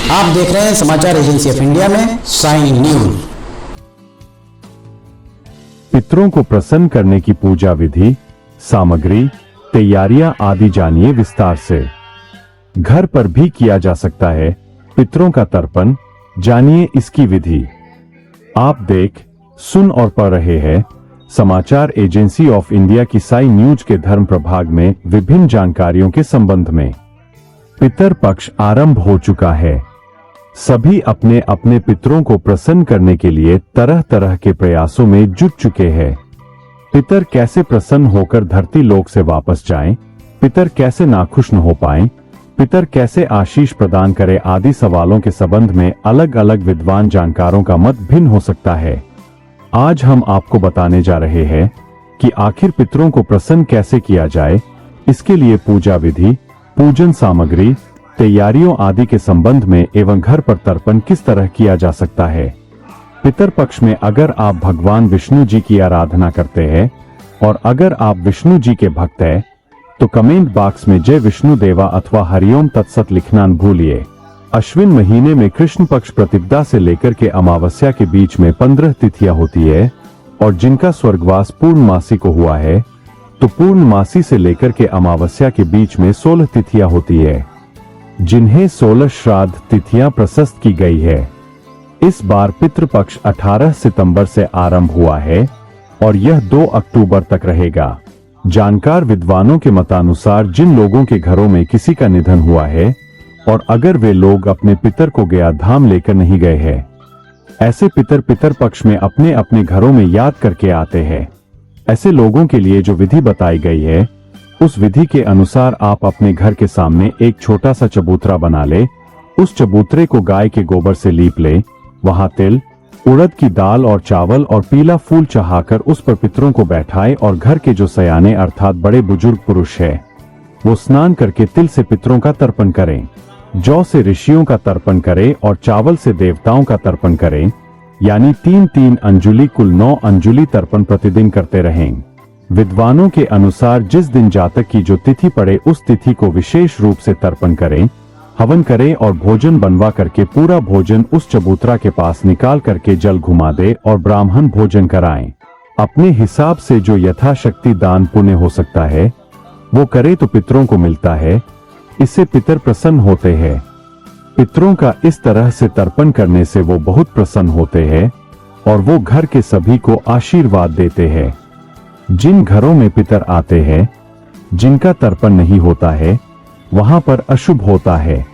आप देख रहे हैं समाचार एजेंसी ऑफ इंडिया में साई न्यूज। पितरों को प्रसन्न करने की पूजा विधि, सामग्री, तैयारियां आदि जानिए विस्तार से। घर पर भी किया जा सकता है पितरों का तर्पण, जानिए इसकी विधि। आप देख, सुन और पढ़ रहे हैं समाचार एजेंसी ऑफ इंडिया की साई न्यूज के धर्म प्रभाग में विभिन्न जानकारियों के संबंध में। पितर पक्ष आरंभ हो चुका है। सभी अपने अपने पितरों को प्रसन्न करने के लिए तरह तरह के प्रयासों में जुट चुके हैं। पितर कैसे प्रसन्न होकर धरती लोक से वापस जाएं, पितर कैसे नाखुश न हो पाएं, पितर कैसे आशीष प्रदान करें आदि सवालों के संबंध में अलग अलग विद्वान जानकारों का मत भिन्न हो सकता है। आज हम आपको बताने जा रहे हैं कि आखिर पितरों को प्रसन्न कैसे किया जाए, इसके लिए पूजा विधि, पूजन सामग्री, तैयारियों आदि के संबंध में एवं घर पर तर्पण किस तरह किया जा सकता है। पितर पक्ष में अगर आप भगवान विष्णु जी की आराधना करते हैं और अगर आप विष्णु जी के भक्त हैं तो कमेंट बॉक्स में जय विष्णु देवा अथवा हरिओम तत्सत लिखना न भूलिए। अश्विन महीने में कृष्ण पक्ष प्रतिपदा से लेकर के अमावस्या के बीच में 15 तिथियां होती है और जिनका स्वर्गवास पूर्णमासी को हुआ है तो पूर्णमासी से लेकर के अमावस्या के बीच में 16 तिथियां होती है, जिन्हें 16 श्राद्ध तिथियां प्रशस्त की गई है। इस बार पितृपक्ष 18 सितंबर से आरंभ हुआ है और यह 2 अक्टूबर तक रहेगा। जानकार विद्वानों के मतानुसार जिन लोगों के घरों में किसी का निधन हुआ है और अगर वे लोग अपने पितर को गया धाम लेकर नहीं गए हैं, ऐसे पितर पक्ष में अपने अपने घरों में याद करके आते हैं। ऐसे लोगों के लिए जो विधि बताई गई है उस विधि के अनुसार आप अपने घर के सामने एक छोटा सा चबूतरा बना ले, उस चबूतरे को गाय के गोबर से लीप ले, वहां तिल, उड़द की दाल और चावल और पीला फूल चढ़ाकर उस पर पितरों को बैठाए और घर के जो सयाने अर्थात बड़े बुजुर्ग पुरुष है वो स्नान करके तिल से पितरों का तर्पण करें, जौ से ऋषियों का तर्पण करें और चावल से देवताओं का तर्पण करें, यानी 3-3 अंजुलि कुल 9 अंजुलि तर्पण प्रतिदिन करते रहें। विद्वानों के अनुसार जिस दिन जातक की जो तिथि पड़े उस तिथि को विशेष रूप से तर्पण करें, हवन करें और भोजन बनवा करके पूरा भोजन उस चबूतरा के पास निकाल करके जल घुमा दे और ब्राह्मण भोजन कराएं। अपने हिसाब से जो यथाशक्ति दान पुण्य हो सकता है वो करे तो पितरों को मिलता है, इससे पितर प्रसन्न होते हैं। पितरों का इस तरह से तर्पण करने से वो बहुत प्रसन्न होते हैं और वो घर के सभी को आशीर्वाद देते हैं। जिन घरों में पितर आते हैं, जिनका तर्पण नहीं होता है, वहां पर अशुभ होता है,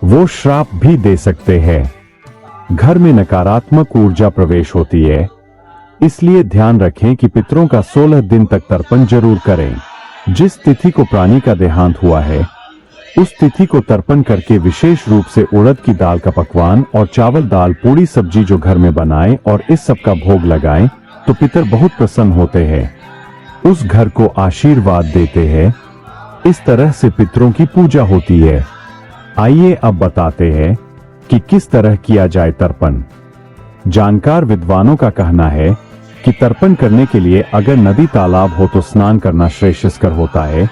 वो श्राप भी दे सकते हैं। घर में नकारात्मक ऊर्जा प्रवेश होती है, इसलिए ध्यान रखें कि पितरों का 16 दिन तक तर्पण जरूर करें। जिस तिथि को प्राणी का देहांत हुआ है उस तिथि को तर्पण करके विशेष रूप से उड़द की दाल का पकवान और चावल दाल पूरी सब्जी जो घर में बनाएं और इस सब का भोग लगाएं तो पितर बहुत प्रसन्न होते हैं, उस घर को आशीर्वाद देते हैं। इस तरह से पितरों की पूजा होती है। आइए अब बताते हैं कि किस तरह किया जाए तर्पण। जानकार विद्वानों का कहना है कि तर्पण करने के लिए अगर नदी तालाब हो तो स्नान करना श्रेयस्कर होता है,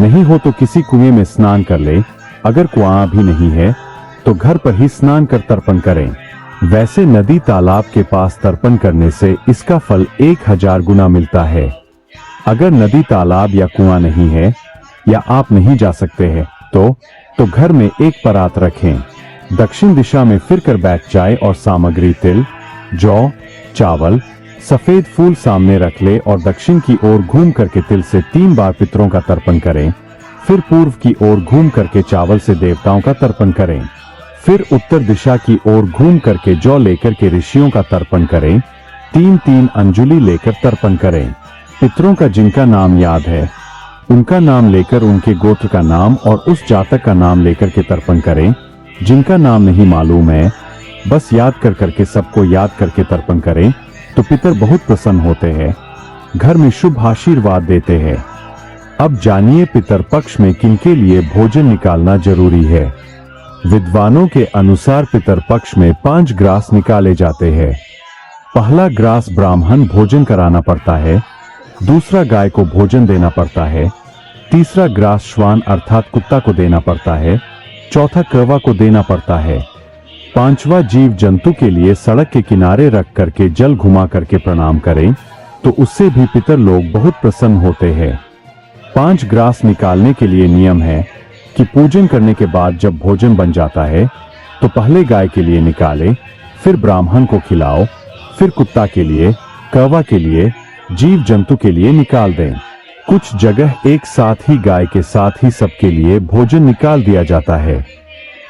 नहीं हो तो किसी कुएं में स्नान कर ले, अगर कुआं भी नहीं है तो घर पर ही स्नान कर तर्पण करें। वैसे नदी तालाब के पास तर्पण करने से इसका फल 1000 गुना मिलता है। अगर नदी तालाब या कुआं नहीं है या आप नहीं जा सकते हैं तो घर में एक परात रखें, दक्षिण दिशा में फिर कर बैठ जाए और सामग्री तिल, जौ, चावल, सफेद फूल सामने रख ले और दक्षिण की ओर घूम करके तिल से 3 बार पितरों का तर्पण करें। फिर पूर्व की ओर घूम करके चावल से देवताओं का तर्पण करें। फिर उत्तर दिशा की ओर घूम करके जौ लेकर के ऋषियों का तर्पण करें। 3-3 अंजुलि लेकर तर्पण करें। पितरों का जिनका नाम याद है उनका नाम लेकर उनके गोत्र का नाम और उस जातक का नाम लेकर के तर्पण करें। जिनका नाम नहीं मालूम है बस याद कर करके सबको याद करके तर्पण करें तो पितर बहुत प्रसन्न होते हैं, घर में शुभ आशीर्वाद देते हैं। अब जानिए पितर पक्ष में किनके लिए भोजन निकालना जरूरी है। विद्वानों के अनुसार पितर पक्ष में 5 ग्रास निकाले जाते हैं। पहला ग्रास ब्राह्मण भोजन कराना पड़ता है, दूसरा गाय को भोजन देना पड़ता है, तीसरा ग्रास श्वान अर्थात कुत्ता को देना पड़ता है, चौथा कौवा को देना पड़ता है। पांचवा, जीव जंतु के लिए सड़क के किनारे रख करके जल घुमा करके प्रणाम करें तो उससे भी पितर लोग बहुत प्रसन्न होते हैं। 5 ग्रास निकालने के लिए नियम है कि पूजन करने के बाद जब भोजन बन जाता है तो पहले गाय के लिए निकालें, फिर ब्राह्मण को खिलाओ, फिर कुत्ता के लिए, कौवा के लिए, जीव जंतु के लिए निकाल दें। कुछ जगह एक साथ ही गाय के साथ ही सबके लिए भोजन निकाल दिया जाता है।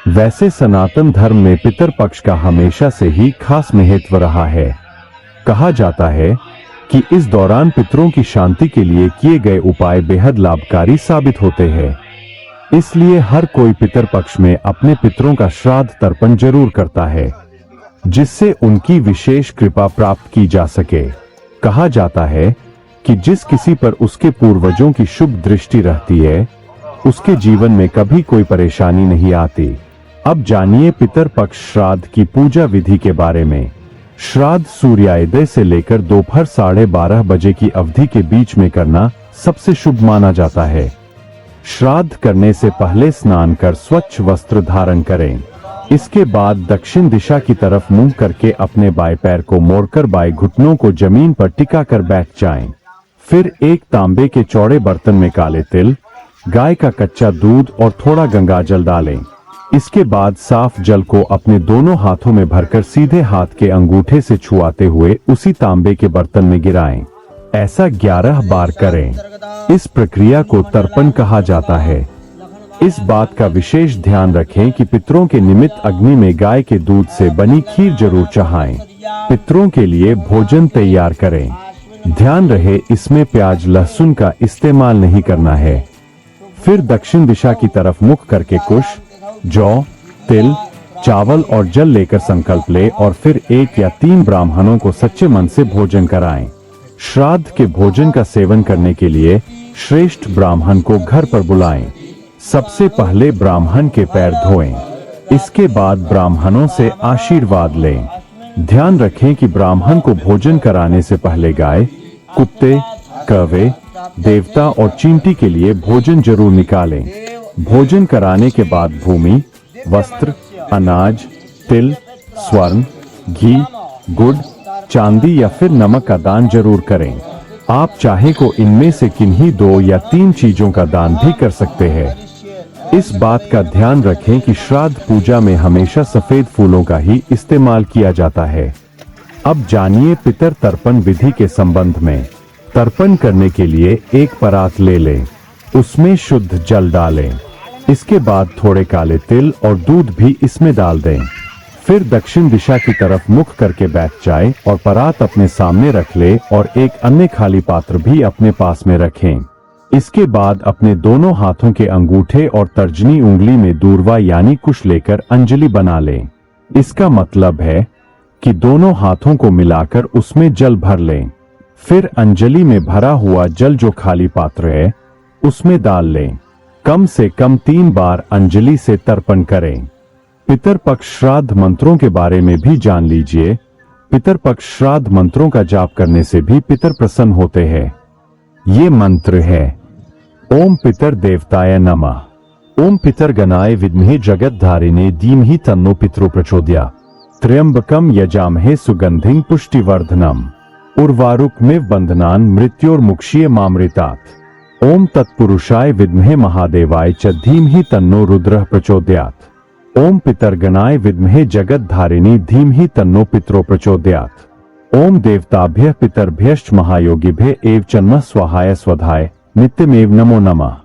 वैसे सनातन धर्म में पितर पक्ष का हमेशा से ही खास महत्व रहा है। कहा जाता है कि इस दौरान पितरों की शांति के लिए किए गए उपाय बेहद लाभकारी साबित होते हैं। इसलिए हर कोई पितर पक्ष में अपने पितरों का श्राद्ध तर्पण जरूर करता है, जिससे उनकी विशेष कृपा प्राप्त की जा सके। कहा जाता है कि जिस किसी पर उसके पूर्वजों की शुभ दृष्टि रहती है, उसके जीवन में कभी कोई परेशानी नहीं आती। अब जानिए पितर पक्ष श्राद्ध की पूजा विधि के बारे में। श्राद्ध सूर्योदय से लेकर दोपहर 12:30 बजे की अवधि के बीच में करना सबसे शुभ माना जाता है। श्राद्ध करने से पहले स्नान कर स्वच्छ वस्त्र धारण करें। इसके बाद दक्षिण दिशा की तरफ मुंह करके अपने बाएं पैर को मोड़कर बाएं घुटनों को जमीन पर टिका कर बैठ जाएं। फिर एक तांबे के चौड़े बर्तन में काले तिल, गाय का कच्चा दूध और थोड़ा गंगाजल डालें। इसके बाद साफ जल को अपने दोनों हाथों में भरकर सीधे हाथ के अंगूठे से छुआते हुए उसी तांबे के बर्तन में गिराएं। ऐसा 11 बार करें। इस प्रक्रिया को तर्पण कहा जाता है। इस बात का विशेष ध्यान रखें कि पितरों के निमित्त अग्नि में गाय के दूध से बनी खीर जरूर चढ़ाएं। पितरों के लिए भोजन तैयार करें। ध्यान रहे इसमें प्याज लहसुन का इस्तेमाल नहीं करना है। फिर दक्षिण दिशा की तरफ मुख करके कुश, जौ, तिल, चावल और जल लेकर संकल्प ले और फिर 1 या 3 ब्राह्मणों को सच्चे मन से भोजन कराएं। श्राद्ध के भोजन का सेवन करने के लिए श्रेष्ठ ब्राह्मण को घर पर बुलाएं। सबसे पहले ब्राह्मण के पैर धोएं। इसके बाद ब्राह्मणों से आशीर्वाद लें। ध्यान रखें कि ब्राह्मण को भोजन कराने से पहले गाय, कुत्ते, कौवे, देवता और चींटी के लिए भोजन जरूर निकालें। भोजन कराने के बाद भूमि, वस्त्र, अनाज, तिल, स्वर्ण, घी, गुड़, चांदी या फिर नमक का दान जरूर करें। आप चाहे को इनमें से किन्हीं 2 या 3 चीजों का दान भी कर सकते हैं। इस बात का ध्यान रखें कि श्राद्ध पूजा में हमेशा सफेद फूलों का ही इस्तेमाल किया जाता है। अब जानिए पितर तर्पण विधि के संबंध में। तर्पण करने के लिए एक परात ले लें, उसमें शुद्ध जल डालें। इसके बाद थोड़े काले तिल और दूध भी इसमें डाल दें। फिर दक्षिण दिशा की तरफ मुख करके बैठ जाए और परात अपने सामने रख ले और एक अन्य खाली पात्र भी अपने पास में रखें। इसके बाद अपने दोनों हाथों के अंगूठे और तर्जनी उंगली में दूरवा यानी कुश लेकर अंजलि बना लें। इसका मतलब है कि दोनों हाथों को मिलाकर उसमें जल भर लें। फिर अंजलि में भरा हुआ जल जो खाली पात्र है उसमें डाल लें। कम से कम 3 बार अंजलि से तर्पण करें। पितर पक्ष श्राद्ध मंत्रों के बारे में भी जान लीजिए। पितर पक्ष श्राद्ध मंत्रों का जाप करने से भी पितर प्रसन्न होते हैं। ये मंत्र है: ओम पितर देवताय नमः, ओम पितर गणाय विद्महे जगद्धारिणे धीमहि तन्नो पितरो प्रचोदयात्, त्र्यंबकम यजामहे सुगंधिं पुष्टिवर्धनम, उर्वारुकमिव बंधनान् मृत्योर्मुक्षीय मामृतात्, ओम तत्पुरुषाय विद्महे महादेवाय च धीमहि तन्नो रुद्रः प्रचोदयात्, ओम पितर्गणाय विद्महे जगद्धारिणी धीमहि तन्नो पितरो प्रचोदयात्, ओम देवताभ्यः पितर्भ्यश्च महायोगिभ्यः एव चन्मः स्वाहाय स्वधाय नित्यमेव नमो नमः।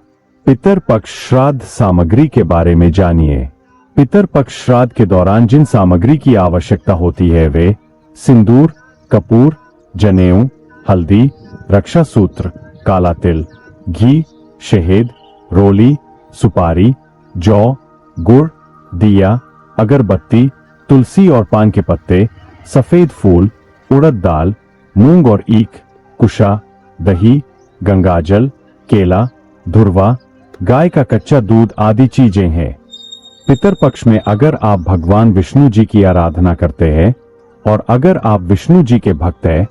पितर पक्ष श्राद्ध सामग्री के बारे में जानिए। पितर पक्ष श्राद्ध के दौरान जिन सामग्री की आवश्यकता होती है वे सिंदूर, कपूर, जनेऊ, हल्दी, रक्षा सूत्र, काला तिल, घी, शहद, रोली, सुपारी, जौ, गुड़, दिया, अगरबत्ती, तुलसी और पान के पत्ते, सफेद फूल, उड़द दाल, मूंग और ईख, कुशा, दही, गंगाजल, केला, धुरवा, गाय का कच्चा दूध आदि चीजें हैं। पितर पक्ष में अगर आप भगवान विष्णु जी की आराधना करते हैं और अगर आप विष्णु जी के भक्त हैं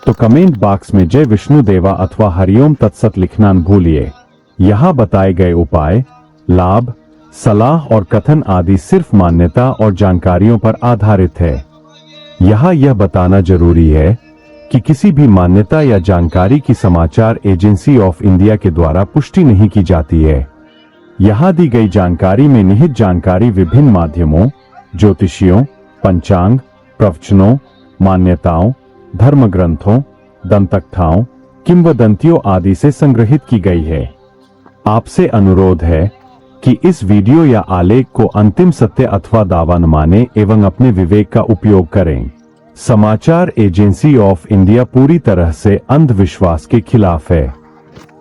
तो कमेंट बॉक्स में जय विष्णु देवा अथवा हरिओम तत्सत लिखना न भूलिए। यहाँ बताए गए उपाय, लाभ, सलाह और कथन आदि सिर्फ मान्यता और जानकारियों पर आधारित है। यहाँ यह बताना जरूरी है कि किसी भी मान्यता या जानकारी की समाचार एजेंसी ऑफ इंडिया के द्वारा पुष्टि नहीं की जाती है। यहाँ दी गई जानकारी में निहित जानकारी विभिन्न माध्यमों, ज्योतिषियों, पंचांग, प्रवचनों, मान्यताओं, धर्म ग्रंथों, दंतकथाओं, किंवदंतियों आदि से संग्रहित की गई है। आपसे अनुरोध है कि इस वीडियो या आलेख को अंतिम सत्य अथवा दावा न माने एवं अपने विवेक का उपयोग करें। समाचार एजेंसी ऑफ इंडिया पूरी तरह से अंधविश्वास के खिलाफ है।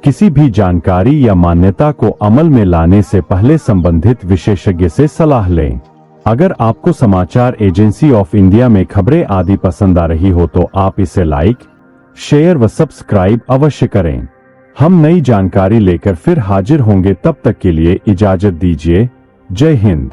किसी भी जानकारी या मान्यता को अमल में लाने से पहले संबंधित विशेषज्ञ से सलाह लें। अगर आपको समाचार एजेंसी ऑफ इंडिया में खबरें आदि पसंद आ रही हो तो आप इसे लाइक, शेयर व सब्सक्राइब अवश्य करें। हम नई जानकारी लेकर फिर हाजिर होंगे, तब तक के लिए इजाजत दीजिए। जय हिंद।